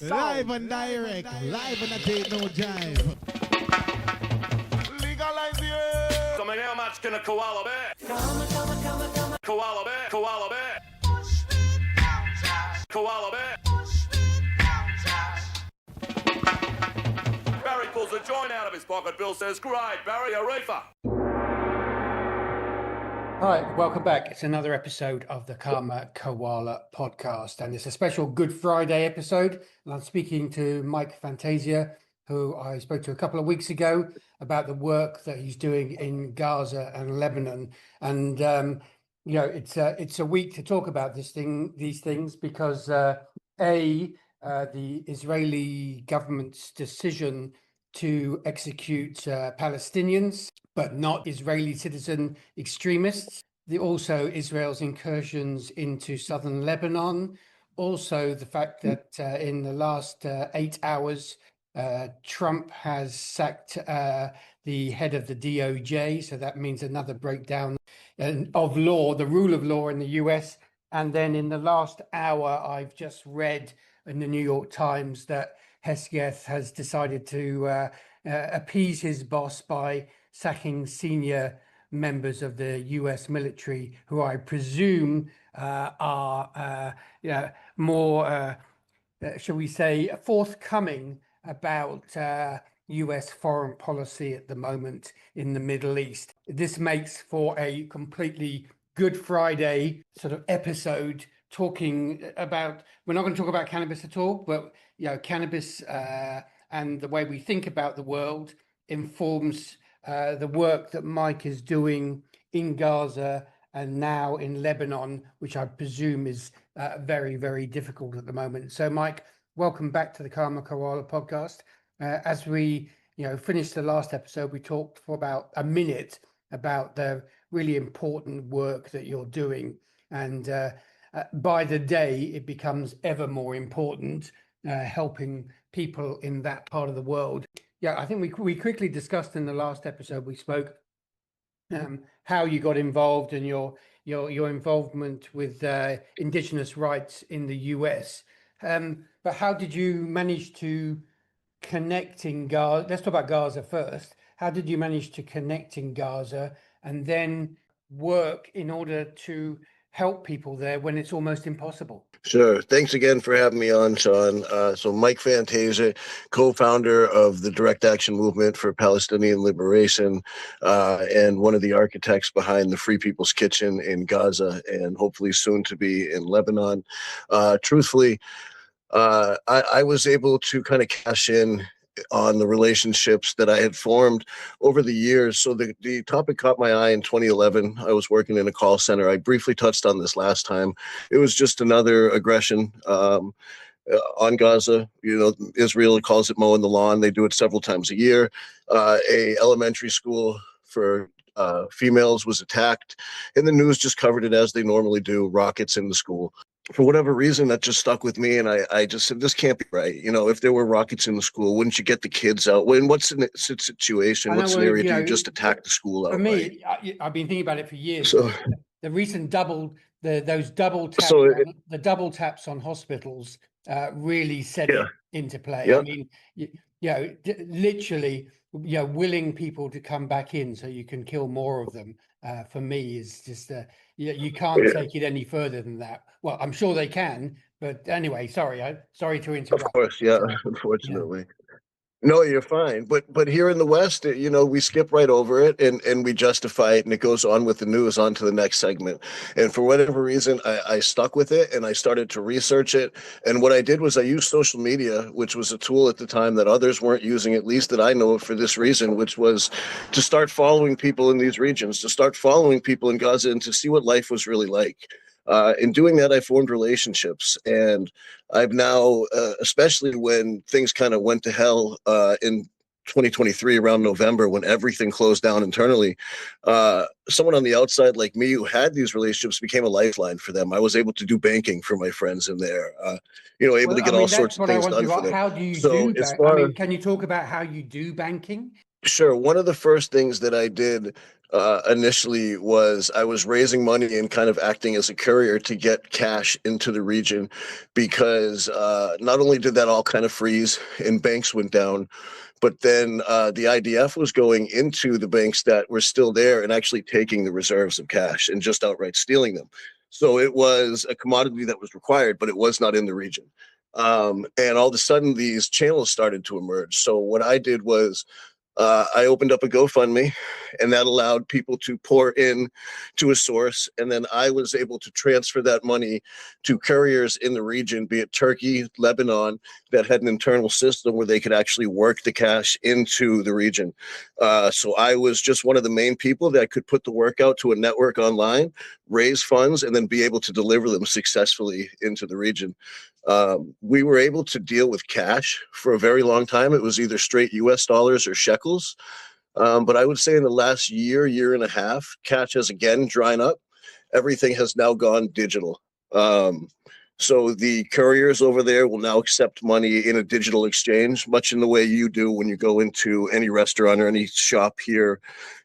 Live and direct, live and I take no jive. Legalize it. So how much can a koala bear? Koala bear, koala bear. Koala bear. Barry pulls a joint out of his pocket. Bill says, "Great, Barry, a reefer." Hi, welcome back. It's another episode of the Karma Koala podcast, and it's a special Good Friday episode. And I'm speaking to Mike Fantasia, who I spoke to a couple of weeks ago about the work that he's doing in Gaza and Lebanon. And it's a week to talk about these things because the Israeli government's decision to execute Palestinians, but not Israeli citizen extremists. Also Israel's incursions into southern Lebanon. Also the fact that in the last 8 hours, Trump has sacked the head of the DOJ. So that means another breakdown of law, the rule of law in the US. And then in the last hour, I've just read in the New York Times that Hesketh has decided to appease his boss by sacking senior members of the US military, who I presume are more, shall we say, forthcoming about US foreign policy at the moment in the Middle East. This makes for a completely Good Friday sort of episode talking about, we're not going to talk about cannabis at all, but cannabis and the way we think about the world informs the work that Mike is doing in Gaza and now in Lebanon, which I presume is very, very difficult at the moment. So Mike, welcome back to the Karma Koala podcast. As we finished the last episode, we talked for about a minute about the really important work that you're doing. And by the day, it becomes ever more important, helping people in that part of the world. Yeah, I think we quickly discussed in the last episode we spoke how you got involved and your involvement with indigenous rights in the US. But how did you manage to connect in Gaza? Let's talk about Gaza first. How did you manage to connect in Gaza and then work in order to help people there when it's almost impossible? Sure. Thanks again for having me on, Sean. So Mike Fantasia, co-founder of the Direct Action Movement for Palestinian Liberation, and one of the architects behind the Free People's Kitchen in Gaza, and hopefully soon to be in Lebanon. Truthfully, I was able to kind of cash in on the relationships that I had formed over the years. So the topic caught my eye in 2011. I was working in a call center. I briefly touched on this last time. It was just another aggression on Gaza. Israel calls it mowing the lawn. They do it several times a year. A elementary school for females was attacked, and the news just covered it as they normally do, rockets in the school. For whatever reason, that just stuck with me, and I just said, this can't be right. If there were rockets in the school, wouldn't you get the kids out? What's the situation? What scenario do you just attack the school out? For me, I've been thinking about it for years. So the recent double taps on hospitals really set it into play. Yep. I mean, literally, willing people to come back in so you can kill more of them. For me, is just you can't take it any further than that. Well, I'm sure they can, but anyway, sorry to interrupt. Of course, unfortunately. Yeah. No, you're fine. But here in the West, we skip right over it and we justify it, and it goes on with the news on to the next segment. And for whatever reason, I stuck with it and I started to research it. And what I did was I used social media, which was a tool at the time that others weren't using, at least that I know of, for this reason, which was to start following people in these regions, to start following people in Gaza and to see what life was really like. In doing that, I formed relationships, and I've now, especially when things kind of went to hell in 2023 around November, when everything closed down internally, someone on the outside like me who had these relationships became a lifeline for them. I was able to do banking for my friends in there, able to get all sorts of things done for them. How do you do banking? Can you talk about how you do banking? Sure. One of the first things that I did initially was I was raising money and kind of acting as a courier to get cash into the region because not only did that all kind of freeze and banks went down, but then the IDF was going into the banks that were still there and actually taking the reserves of cash and just outright stealing them. So it was a commodity that was required, but it was not in the region. And all of a sudden, these channels started to emerge. So what I did was I opened up a GoFundMe, and that allowed people to pour in to a source. And then I was able to transfer that money to couriers in the region, be it Turkey, Lebanon, that had an internal system where they could actually work the cash into the region. So I was just one of the main people that could put the work out to a network online, raise funds, and then be able to deliver them successfully into the region. We were able to deal with cash for a very long time. It was either straight US dollars or shekels. But I would say in the last year, year and a half, cash has again dried up. Everything has now gone digital. So the couriers over there will now accept money in a digital exchange, much in the way you do when you go into any restaurant or any shop here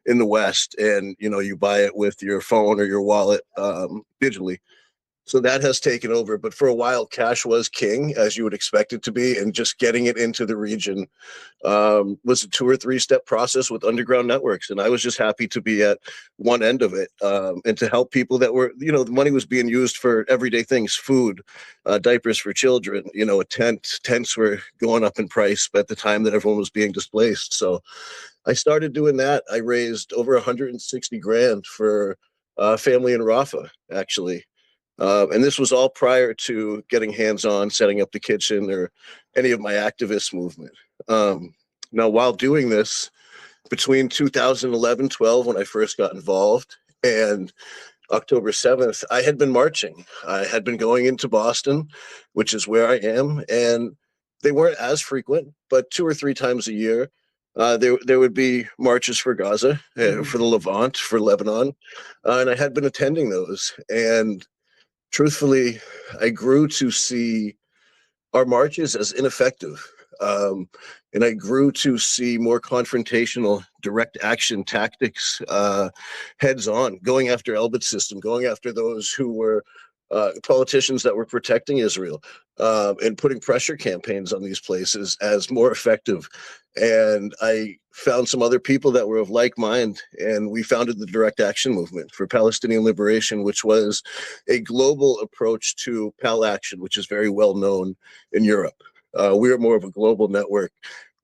in the West, and you buy it with your phone or your wallet digitally. So that has taken over. But for a while, cash was king, as you would expect it to be. And just getting it into the region was a 2 or 3 step process with underground networks. And I was just happy to be at one end of it and to help people that were, the money was being used for everyday things, food, diapers for children, a tents were going up in price at the time that everyone was being displaced. So I started doing that. I raised over 160 grand for family in Rafah, actually. And this was all prior to getting hands-on, setting up the kitchen or any of my activist movement. Now, while doing this, between 2011-12, when I first got involved, and October 7th, I had been marching. I had been going into Boston, which is where I am, and they weren't as frequent, but 2 or 3 times a year, there would be marches for Gaza, for the Levant, for Lebanon, and I had been attending those. And truthfully, I grew to see our marches as ineffective. And I grew to see more confrontational, direct action tactics, heads on, going after Elbit system, going after those who were politicians that were protecting Israel, and putting pressure campaigns on these places as more effective. And I found some other people that were of like mind, and we founded the Direct Action Movement for Palestinian Liberation, which was a global approach to Pal Action, which is very well known in Europe. We are more of a global network.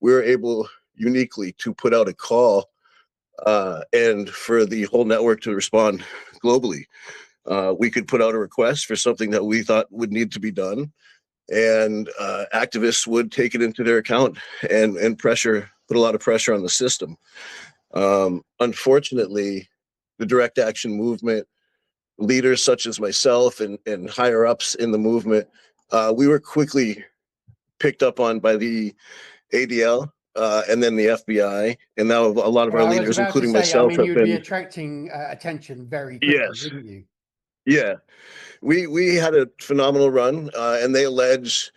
We were able uniquely to put out a call and for the whole network to respond globally. We could put out a request for something that we thought would need to be done, and activists would take it into their account and put a lot of pressure on the system. Unfortunately, the Direct Action Movement, leaders such as myself and higher ups in the movement, we were quickly picked up on by the ADL and then the FBI, and now a lot of our leaders, including myself, have you'd been be attracting attention very quickly, yes, wouldn't you? yeah. We had a phenomenal run, and they allege,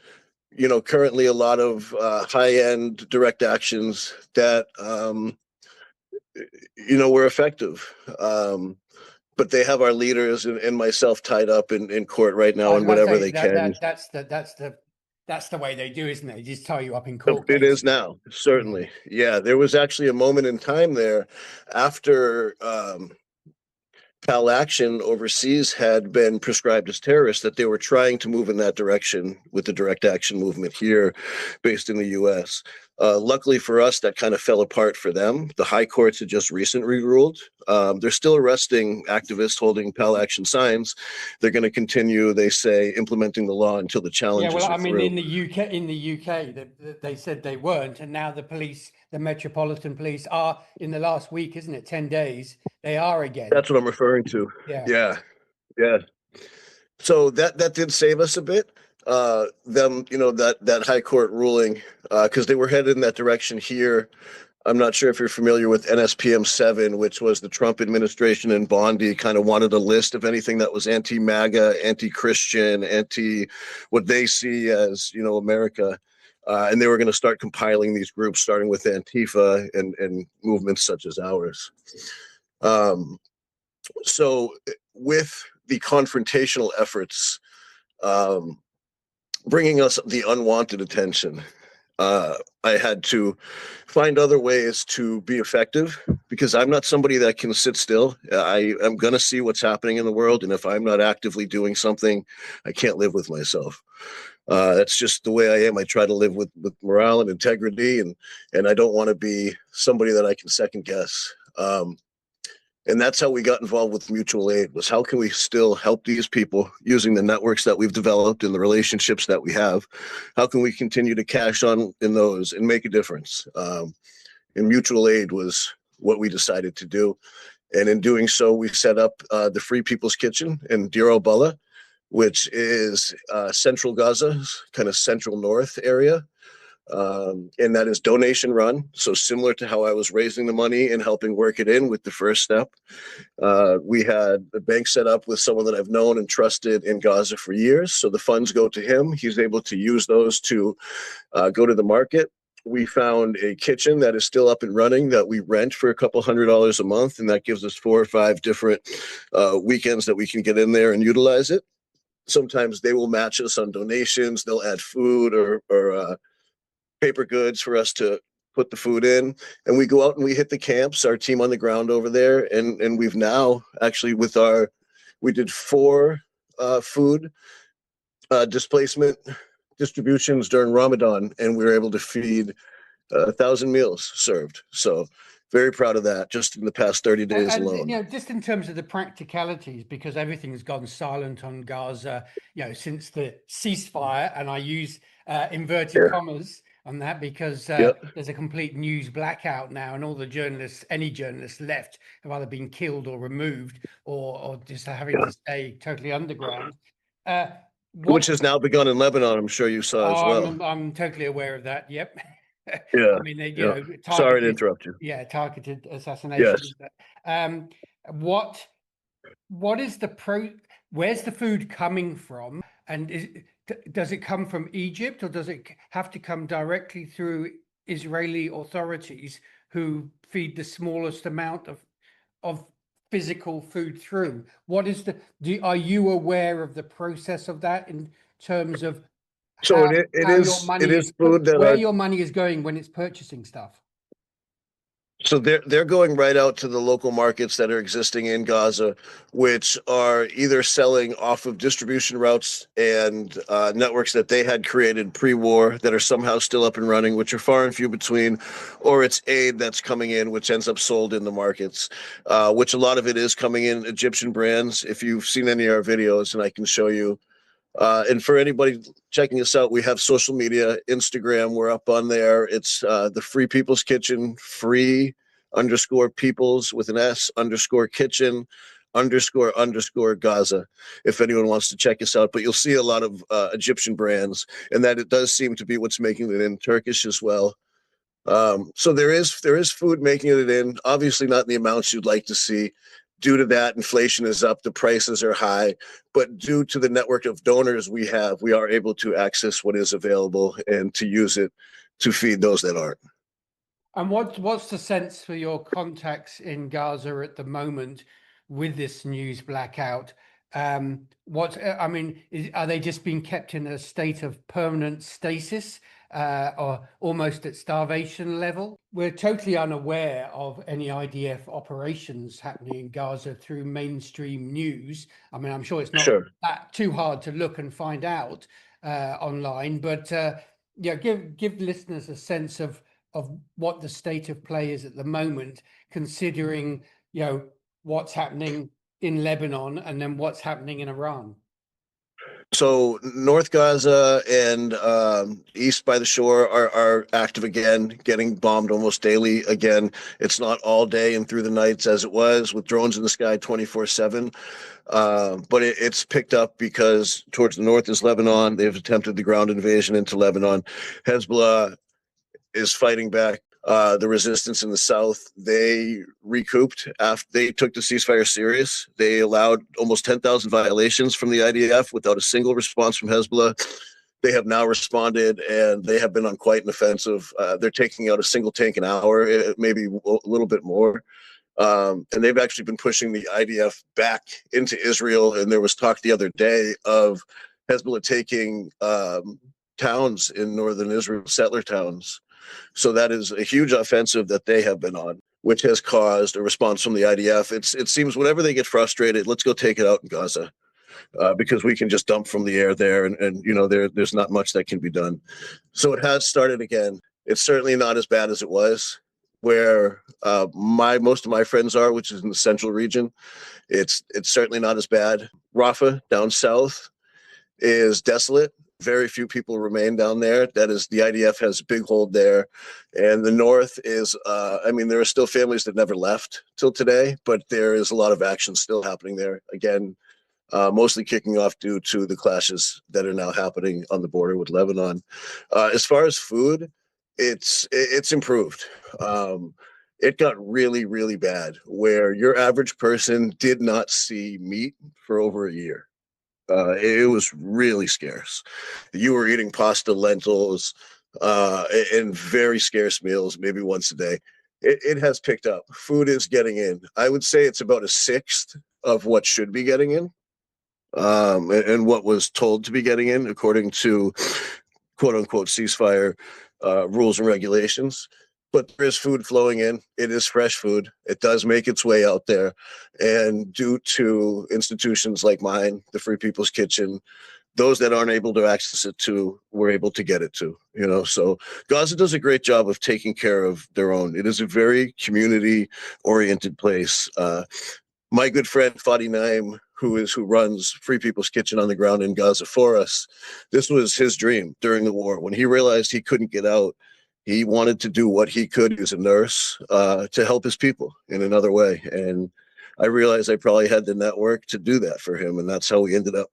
currently a lot of high-end direct actions that were effective. But they have our leaders and myself tied up in court right now and whatever they can. That's the way they do, isn't it? They just tie you up in court It cases. is now, certainly. Yeah, there was actually a moment in time there after Pal Action overseas had been prescribed as terrorists that they were trying to move in that direction with the Direct Action Movement here based in the US. Luckily for us, that kind of fell apart for them. The high courts had just recently ruled. They're still arresting activists holding Pal Action signs. They're going to continue, they say, implementing the law until the challenges are through. in the UK, they said they weren't, and now the police, the Metropolitan Police, are in the last week, isn't it? 10 days, they are again. That's what I'm referring to. Yeah. So that did save us a bit. Them, that high court ruling, because they were headed in that direction here. I'm not sure if you're familiar with NSPM 7, which was the Trump administration, and Bondi kind of wanted a list of anything that was anti-MAGA, anti-Christian, anti what they see as, America. And they were going to start compiling these groups, starting with Antifa and movements such as ours. So with the confrontational efforts, bringing us the unwanted attention, I had to find other ways to be effective, because I'm not somebody that can sit still. I am going to see what's happening in the world. And if I'm not actively doing something, I can't live with myself. That's just the way I am. I try to live with morale and integrity, and I don't want to be somebody that I can second guess. And that's how we got involved with mutual aid, was how can we still help these people using the networks that we've developed and the relationships that we have? How can we continue to cash on in those and make a difference? And mutual aid was what we decided to do. And in doing so, we set up the Free People's Kitchen in Deir el-Bala, which is central Gaza, kind of central north area. And that is donation run. So similar to how I was raising the money and helping work it in with the first step. We had the bank set up with someone that I've known and trusted in Gaza for years. So the funds go to him. He's able to use those to go to the market. We found a kitchen that is still up and running that we rent for a couple $100 a month. And that gives us 4 or 5 different weekends that we can get in there and utilize it. Sometimes they will match us on donations. They'll add food or paper goods for us to put the food in, and we go out and we hit the camps, our team on the ground over there. And we've now actually we did 4 food displacement distributions during Ramadan, and we were able to feed 1,000 meals served. So very proud of that, just in the past 30 days alone. Just in terms of the practicalities, because everything has gone silent on Gaza, since the ceasefire, and I use inverted commas on that, because there's a complete news blackout now, and all the any journalists left have either been killed or removed, or just having to stay totally underground. Which has now begun in Lebanon, I'm sure you saw as well. I'm totally aware of that. Yep. Yeah. I mean, Sorry to interrupt you. Yeah, targeted assassination. Yes. What is where's the food coming from? And does it come from Egypt, or does it have to come directly through Israeli authorities, who feed the smallest amount of physical food through? What is are you aware of the process of that in terms of it is food that where your money is going when it's purchasing stuff? So they're going right out to the local markets that are existing in Gaza, which are either selling off of distribution routes and networks that they had created pre-war that are somehow still up and running, which are far and few between, or it's aid that's coming in, which ends up sold in the markets, which a lot of it is coming in Egyptian brands. If you've seen any of our videos, and I can show you. And for anybody checking us out, we have social media, Instagram, we're up on there. It's the Free People's Kitchen, free_peoples with an S _kitchen _ Gaza, if anyone wants to check us out. But you'll see a lot of Egyptian brands, and that it does seem to be what's making it in Turkish as well. So there is food making it in, obviously not in the amounts you'd like to see. Due to that, inflation is up, the prices are high, but due to the network of donors we have, we are able to access what is available and to use it to feed those that aren't. And what's the sense for your contacts in Gaza at the moment with this news blackout? Are they just being kept in a state of permanent stasis, or almost at starvation level? We're totally unaware of any IDF operations happening in Gaza through mainstream news. I mean, I'm sure it's not that too hard to look and find out online, but give listeners a sense of what the state of play is at the moment, considering what's happening in Lebanon and then what's happening in Iran. So North Gaza and east by the shore are active again, getting bombed almost daily again. It's not all day and through the nights as it was, with drones in the sky 24/7. But it's picked up because towards the north is Lebanon. They've attempted the ground invasion into Lebanon. Hezbollah is fighting back. The resistance in the south, they recouped after they took the ceasefire serious. They allowed almost 10,000 violations from the IDF without a single response from Hezbollah. They have now responded, and they have been on quite an offensive. They're taking out a single tank an hour, maybe a little bit more. And they've actually been pushing the IDF back into Israel. And there was talk the other day of Hezbollah taking towns in northern Israel, settler towns. So that is a huge offensive that they have been on, which has caused a response from the IDF. It seems whenever they get frustrated, let's go take it out in Gaza. Because we can just dump from the air there, and there's not much that can be done. So it has started again. It's certainly not as bad as it was where most of my friends are, which is in the central region. It's certainly not as bad. Rafah down south is desolate. Very few people remain down there. That is, the IDF has a big hold there. And the north is, there are still families that never left till today, but there is a lot of action still happening there. Again, mostly kicking off due to the clashes that are now happening on the border with Lebanon. As far as food, it's improved. It got really, really bad where your average person did not see meat for over a year. It was really scarce. You were eating pasta, lentils, and very scarce meals, maybe once a day. It has picked up. Food is getting in. I would say it's about a sixth of what should be getting in. And what was told to be getting in according to quote unquote ceasefire rules and regulations. But there is food flowing in. It is fresh food. It does make its way out there. And due to institutions like mine, the Free People's Kitchen, those that aren't able to access it to were able to get it to, So Gaza does a great job of taking care of their own. It is a very community oriented place. My good friend Fadi Naim, who runs Free People's Kitchen on the ground in Gaza for us, this was his dream during the war. When he realized he couldn't get out, he wanted to do what he could. He was a nurse to help his people in another way. And I realized I probably had the network to do that for him. And that's how we ended up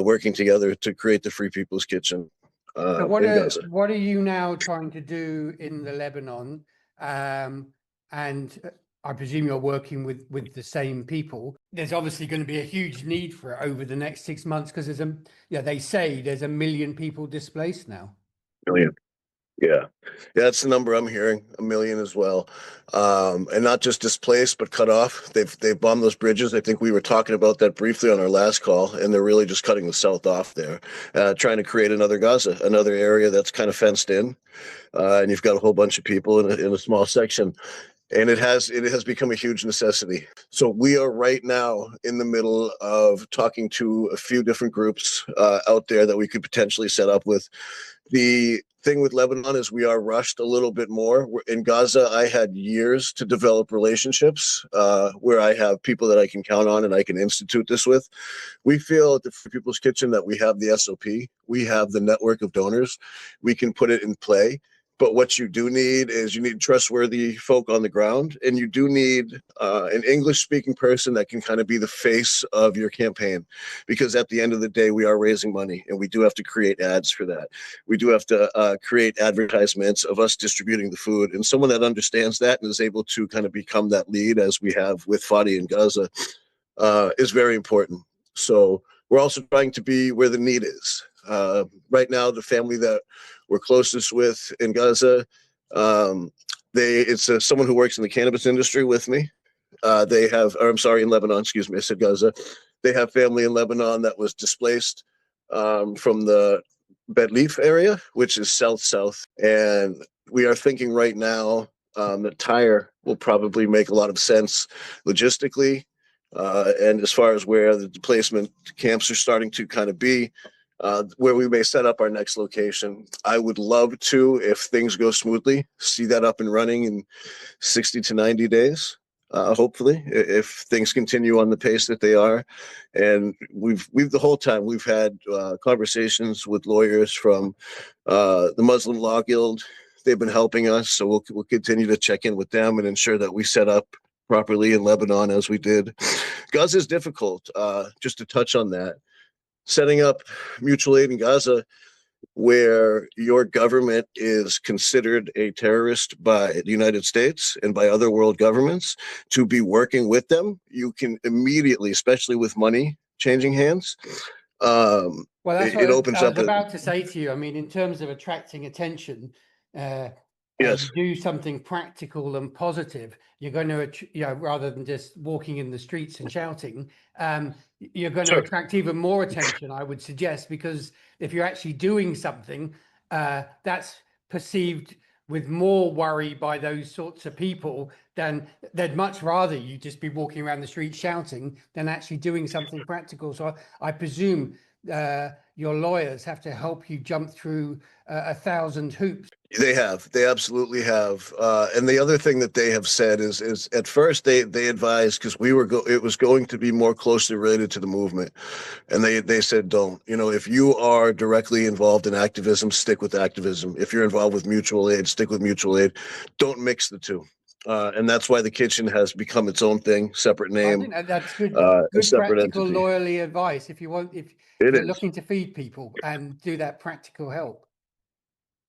working together to create the Free People's Kitchen So in Gaza. what are you now trying to do in the Lebanon? And I presume you're working with the same people. There's obviously going to be a huge need for it over the next 6 months because they say there's 1 million people displaced now. Million. Yeah, that's the number I'm hearing, 1 million as well. And not just displaced, but cut off. They've bombed those bridges. I think we were talking about that briefly on our last call, and they're really just cutting the south off there, trying to create another Gaza, another area that's kind of fenced in. And you've got a whole bunch of people in a small section. And it has become a huge necessity. So we are right now in the middle of talking to a few different groups out there that we could potentially set up with. The thing with Lebanon is we are rushed a little bit more. In Gaza, I had years to develop relationships where I have people that I can count on and I can institute this with. We feel at the Free People's Kitchen that we have the SOP. We have the network of donors. We can put it in play. But what you do need is you need trustworthy folk on the ground, and you do need an English-speaking person that can kind of be the face of your campaign, because at the end of the day, we are raising money, and we do have to create ads for that. We do have to create advertisements of us distributing the food, and someone that understands that and is able to kind of become that lead, as we have with Fadi in Gaza, is very important. So we're also trying to be where the need is. Right now, the family that we're closest with in Gaza, it's someone who works in the cannabis industry with me. In Lebanon, excuse me, I said Gaza. They have family in Lebanon that was displaced from the Bedleaf area, which is south. And we are thinking right now that Tyre will probably make a lot of sense logistically. And as far as where the displacement camps are starting to kind of be, where we may set up our next location. I would love to, if things go smoothly, see that up and running in 60 to 90 days. Hopefully, if things continue on the pace that they are. And we've the whole time we've had conversations with lawyers from the Muslim Law Guild. They've been helping us, so we'll continue to check in with them and ensure that we set up properly in Lebanon as we did. Gaza is difficult. Just to touch on that. Setting up mutual aid in Gaza, where your government is considered a terrorist by the United States and by other world governments, to be working with them, you can immediately, especially with money changing hands, Well, that's it what opens I was up a about to say to you. I mean, in terms of attracting attention, uh, yes, you do something practical and positive, you're going to, rather than just walking in the streets and shouting, you're going to sure. attract even more attention, I would suggest, because if you're actually doing something, that's perceived with more worry by those sorts of people than they'd much rather you just be walking around the street shouting than actually doing something practical. So I presume your lawyers have to help you jump through 1,000 hoops. They absolutely have. And the other thing that they have said is at first they advised because it was going to be more closely related to the movement, and they said don't. If you are directly involved in activism, stick with activism. If you're involved with mutual aid, stick with mutual aid. Don't mix the two. And that's why the kitchen has become its own thing, separate I name, think that's good, a separate practical, entity. lawyerly advice. If It you're is. looking to feed people and do that practical help.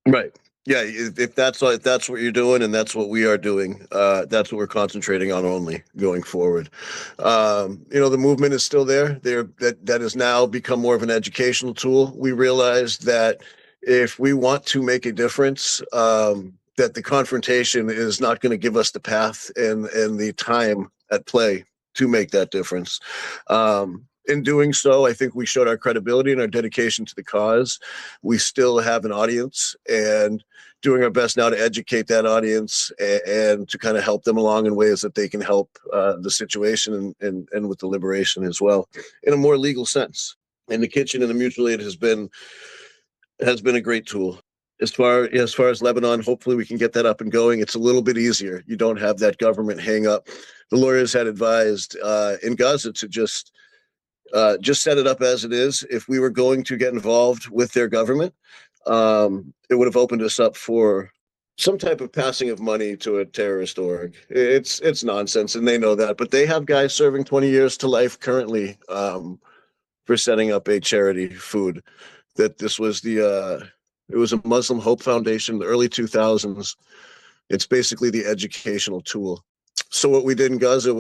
Right. Yeah. If that's what you're doing, and that's what we are doing, that's what we're concentrating on only going forward. The movement is still there. That has now become more of an educational tool. We realized that if we want to make a difference, that the confrontation is not going to give us the path and the time at play to make that difference. In doing so, I think we showed our credibility and our dedication to the cause. We still have an audience, and doing our best now to educate that audience and to kind of help them along in ways that they can help the situation and with the liberation as well in a more legal sense. And the kitchen and the mutual aid has been a great tool. As far as Lebanon, hopefully we can get that up and going. It's a little bit easier. You don't have that government hang up. The lawyers had advised in Gaza to just set it up as it is. If we were going to get involved with their government, it would have opened us up for some type of passing of money to a terrorist org. It's nonsense, and they know that. But they have guys serving 20 years to life currently for setting up a charity food. That this was it was a Muslim Hope Foundation in the early 2000s. It's basically the educational tool. So what we did in Gaza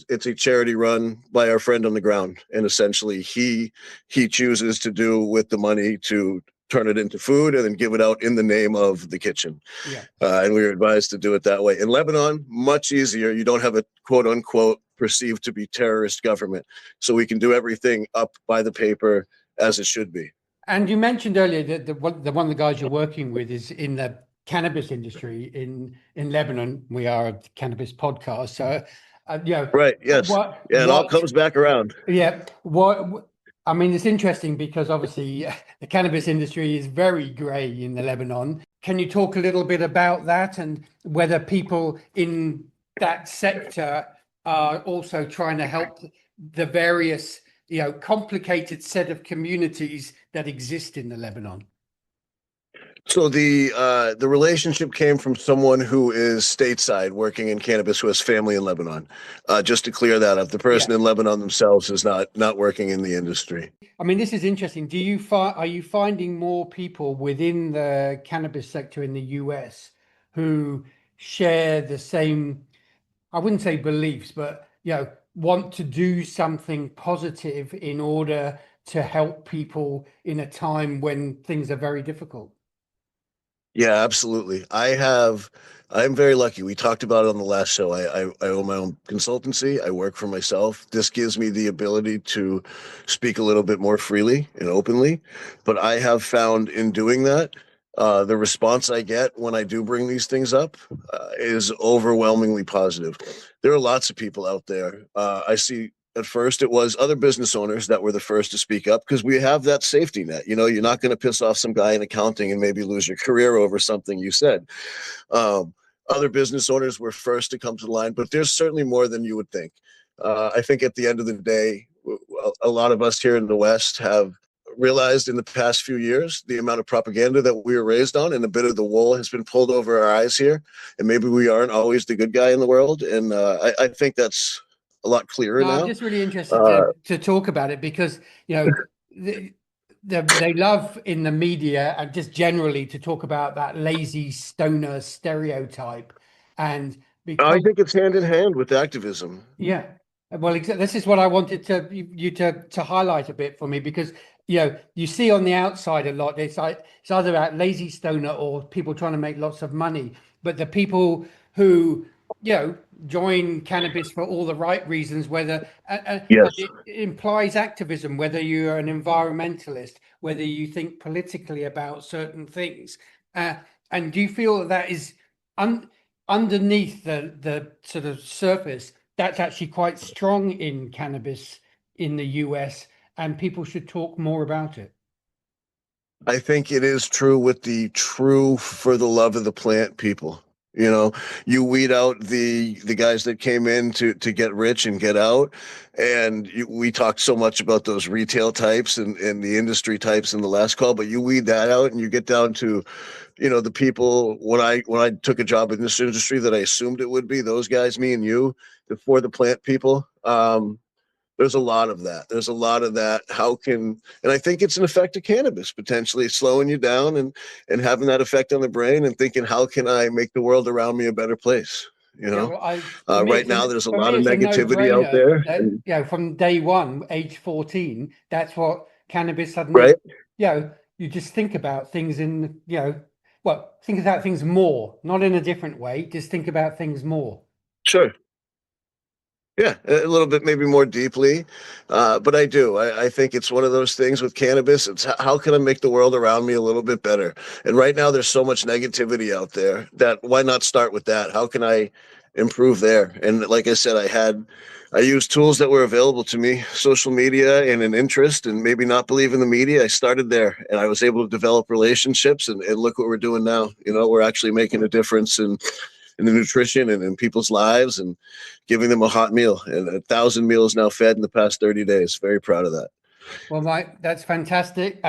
it's a charity run by our friend on the ground, and essentially he chooses to do with the money to turn it into food and then give it out in the name of the kitchen. Yeah. And we were advised to do it that way. In Lebanon, much easier. You don't have a quote unquote perceived to be terrorist government, so we can do everything up by the paper as it should be. And you mentioned earlier that one of the guys you're working with is in the cannabis industry in Lebanon. We are a cannabis podcast, so Right. Yes. what Yeah. It all comes back around. yeah, I mean, it's interesting because obviously the cannabis industry is very grey in the Lebanon. Can you talk a little bit about that and whether people in that sector are also trying to help the various, complicated set of communities that exist in the Lebanon? So the relationship came from someone who is stateside working in cannabis who has family in Lebanon. Just to clear that up, the person in Lebanon themselves is not working in the industry. I mean, this is interesting. Are you finding more people within the cannabis sector in the US who share the same, I wouldn't say beliefs, but want to do something positive in order to help people in a time when things are very difficult? Yeah, absolutely. I'm very lucky. We talked about it on the last show. I own my own consultancy. I work for myself. This gives me the ability to speak a little bit more freely and openly. But I have found in doing that, the response I get when I do bring these things up is overwhelmingly positive. There are lots of people out there. I see at first it was other business owners that were the first to speak up because we have that safety net. You're not going to piss off some guy in accounting and maybe lose your career over something you said. Other business owners were first to come to the line, but there's certainly more than you would think. I think at the end of the day, a lot of us here in the West have realized in the past few years the amount of propaganda that we were raised on, and a bit of the wool has been pulled over our eyes here, and maybe we aren't always the good guy in the world. And I think that's a lot clearer No, I'm now. just really interested to talk about it because, they love in the media and just generally to talk about that lazy stoner stereotype. And I because, think it's hand in hand with activism. yeah, well, this is what I wanted you to highlight a bit for me, because you see on the outside a lot. It's like it's either about lazy stoner or people trying to make lots of money. But the people who join cannabis for all the right reasons, whether and Yes. it implies activism, whether you're an environmentalist, whether you think politically about certain things, and do you feel that that is underneath the sort of surface? That's actually quite strong in cannabis in the US, and people should talk more about it. I think it is true with the true for the love of the plant people. You know, you weed out the guys that came in to get rich and get out, and we talked so much about those retail types and the industry types in the last call, but you weed that out and you get down to, the people when I took a job in this industry that I assumed it would be those guys, me and you, the for the plant people. There's a lot of that. There's a lot of that. And I think it's an effect of cannabis potentially slowing you down and having that effect on the brain and thinking, how can I make the world around me a better place? Yeah, well, for me, Right now there's a for lot me, of it's a negativity out no-brainer there. that, from day one, age 14, that's what cannabis suddenly, Right? you just think about things think about things more, not in a different way, just think about things more. Sure. Yeah, a little bit maybe more deeply, but I do. I think it's one of those things with cannabis. It's how can I make the world around me a little bit better? And right now, there's so much negativity out there that why not start with that? How can I improve there? And like I said, I used tools that were available to me, social media and an interest, and maybe not believe in the media. I started there, and I was able to develop relationships, and look what we're doing now. We're actually making a difference in the nutrition and in people's lives and giving them a hot meal, and 1,000 meals now fed in the past 30 days. Very proud of that. Well, Mike, that's fantastic.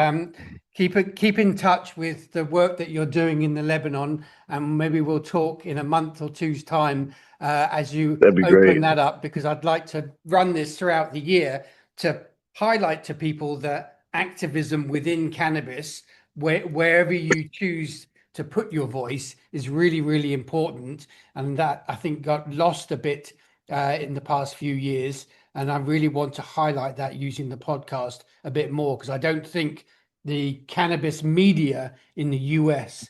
Keep in touch with the work that you're doing in the Lebanon, and maybe we'll talk in a month or two's time as you That'd be open great. that up, because I'd like to run this throughout the year to highlight to people that activism within cannabis, wherever you choose to put your voice, is really, really important, and that I think got lost a bit in the past few years. And I really want to highlight that using the podcast a bit more, because I don't think the cannabis media in the US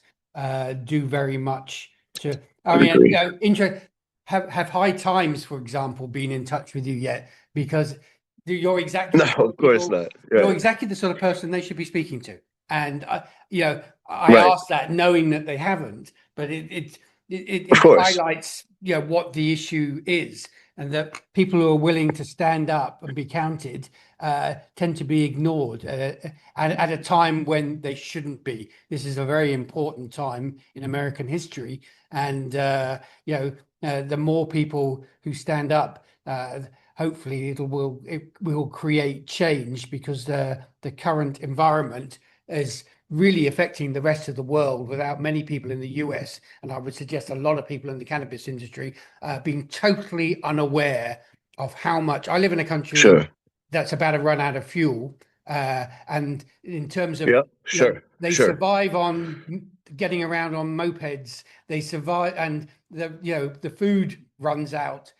do very much to. I mean, have High Times, for example, been in touch with you yet? Because you're exactly No, the sort of course people, not. you're Right. exactly the sort of person they should be speaking to. And I Right. asked that knowing that they haven't, but Of it course. highlights what the issue is, and that people who are willing to stand up and be counted tend to be ignored at a time when they shouldn't be. This is a very important time in American history, and the more people who stand up, hopefully it will create change, because the current environment is really affecting the rest of the world without many people in the US, and I would suggest a lot of people in the cannabis industry being totally unaware of how much. I live in a country Sure. that's about to run out of fuel, and in terms of, Yeah. Sure. they Sure. survive on getting around on mopeds. They survive, and the food runs out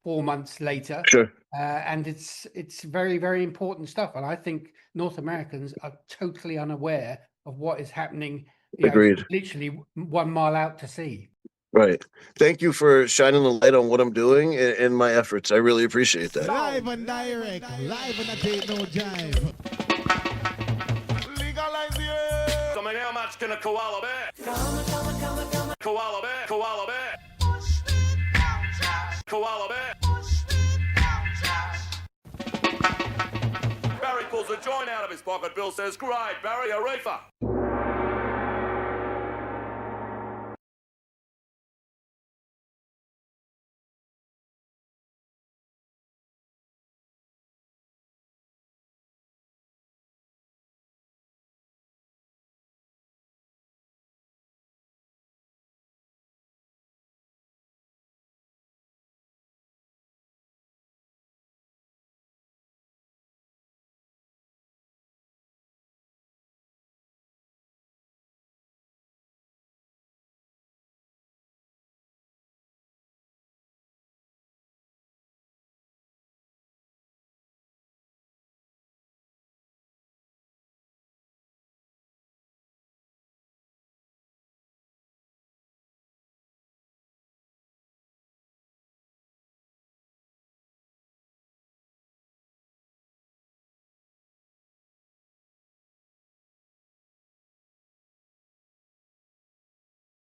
4 months later. Sure. And it's very, very important stuff. And I think North Americans are totally unaware of what is happening, Agreed. literally 1 mile out to sea. Right. Thank you for shining the light on what I'm doing and my efforts. I really appreciate that. Live and direct, live and I take no jive. Legalize it. Coming how much can a koala bear? Koala bear, koala bear. Koala bear. Barry pulls a joint out of his pocket. Bill says, great, Barry, a reefer.